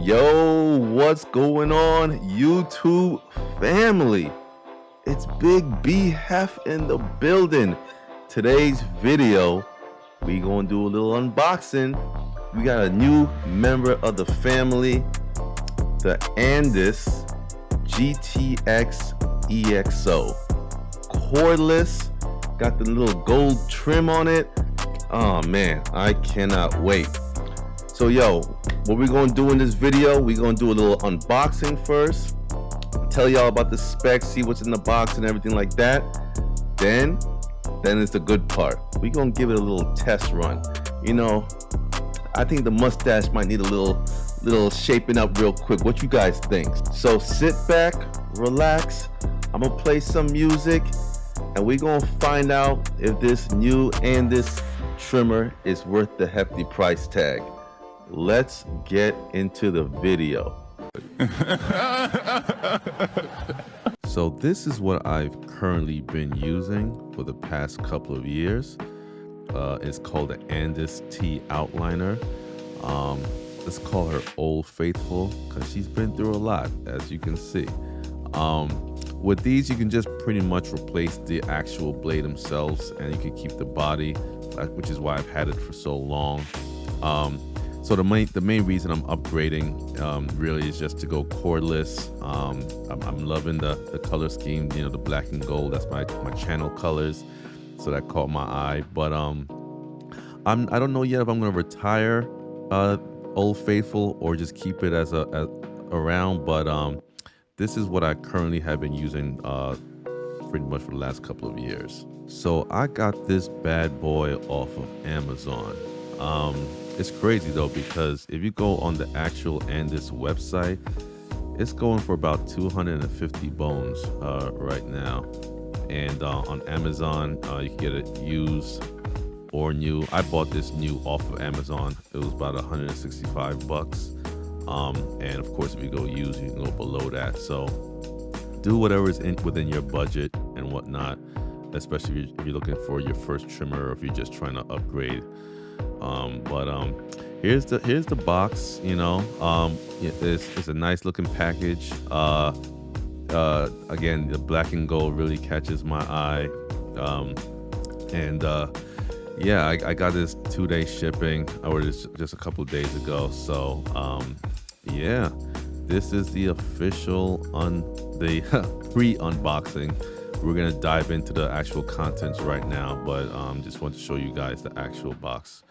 Yo, what's going on, YouTube family? It's Big B Hef in the building. Today's video, we gonna do a little unboxing. We got a new member of the family, the Andis GTX-EXO Cordless. Got the little gold trim on it. Oh man, I cannot wait. So yo, what we're gonna do in this video, we're gonna do a little unboxing first, tell y'all about the specs, see what's in the box and everything like that. Then it's the good part. We're gonna give it a little test run. You know, I think the mustache might need a little shaping up real quick. What you guys think? So sit back, relax. I'm gonna play some music and we're gonna find out if this new Andis trimmer is worth the hefty price tag. Let's get into the video. So this is what I've currently been using for the past couple of years. It's called the Andis T Outliner. Let's call her Old Faithful because she's been through a lot, as you can see. With these, you can just pretty much replace the actual blade themselves, and you can keep the body, which is why I've had it for so long. So the main reason I'm upgrading really is just to go cordless. I'm loving the color scheme, you know, the black and gold. That's my channel colors, so that caught my eye. But I don't know yet if I'm gonna retire Old Faithful or just keep it as around. But this is what I currently have been using pretty much for the last couple of years. So I got this bad boy off of Amazon. It's crazy though, because if you go on the actual Andis website, it's going for about 250 bones right now. And on Amazon, you can get it used or new. I bought this new off of Amazon. It was about 165 bucks. And of course, if you go used, you can go below that. So do whatever is within your budget and whatnot, especially if you're looking for your first trimmer or if you're just trying to upgrade. Here's the box. You know, it's a nice looking package. Again, the black and gold really catches my eye. Yeah, I got this 2-day shipping. I ordered this just a couple of days ago. So yeah, this is the official pre-unboxing. We're gonna dive into the actual contents right now, but just want to show you guys the actual box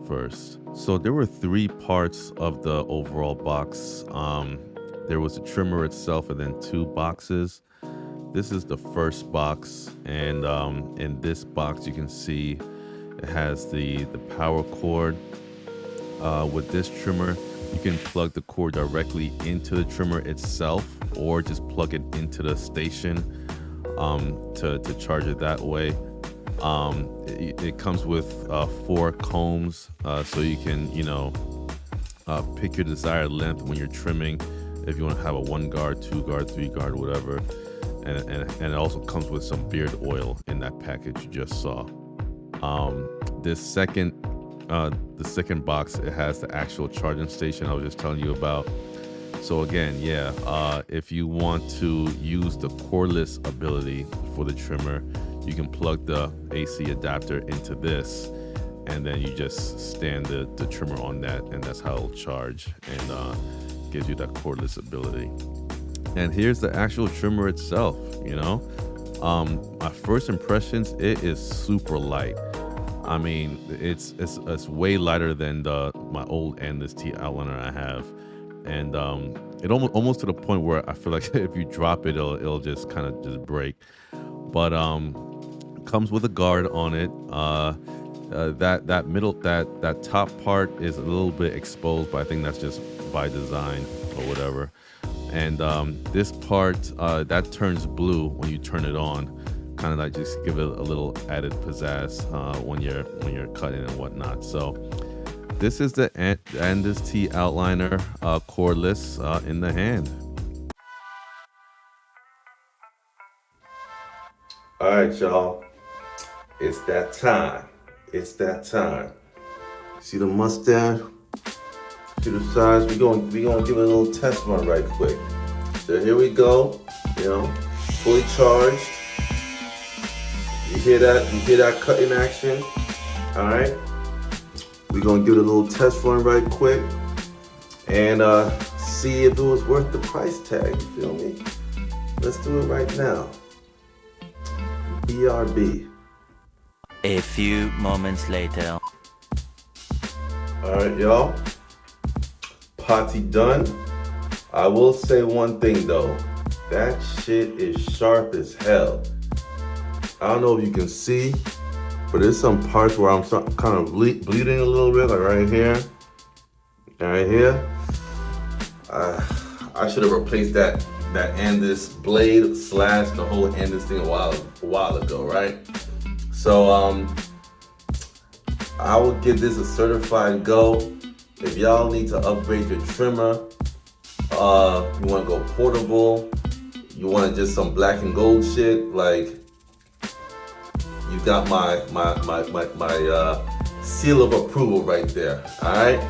first. So there were 3 parts of the overall box. There was the trimmer itself and then 2 boxes. This is the first box, and in this box you can see it has the power cord. With this trimmer, you can plug the cord directly into the trimmer itself or just plug it into the station to charge it that way. It comes with 4 combs, so you can, you know, pick your desired length when you're trimming, if you want to have a 1 guard, 2 guard, 3 guard, whatever. And it also comes with some beard oil in that package you just saw. The second box, it has the actual charging station I was just telling you about. So again, yeah, if you want to use the cordless ability for the trimmer, you can plug the AC adapter into this, and then you just stand the trimmer on that, and that's how it'll charge and gives you that cordless ability. And here's the actual trimmer itself. You know, my first impressions, it is super light. I mean, it's way lighter than my old Andis T Outliner I have. And it almost to the point where I feel like if you drop it, it'll just kind of just break. But comes with a guard on it. That top part is a little bit exposed, but I think that's just by design or whatever. And this part that turns blue when you turn it on, kind of like just give it a little added pizzazz when you're cutting and whatnot. So this is the Andis T Outliner cordless in the hand. All right, y'all. It's that time. It's that time. See the mustache? to the sides. We gonna give it a little test run right quick. So here we go. You know, fully charged. You hear that? You hear that cutting action? All right. We're gonna give it a little test run right quick and see if it was worth the price tag. You feel me? Let's do it right now. BRB. A few moments later. All right, y'all. Potty done. I will say one thing though. That shit is sharp as hell. I don't know if you can see, but there's some parts where I'm kind of bleeding a little bit, like right here. And right here. I should have replaced that Andis blade slash the whole Andis thing a while ago, right? So I will give this a certified go. If y'all need to upgrade your trimmer, you want to go portable, you want just some black and gold shit, like you got my seal of approval right there. All right.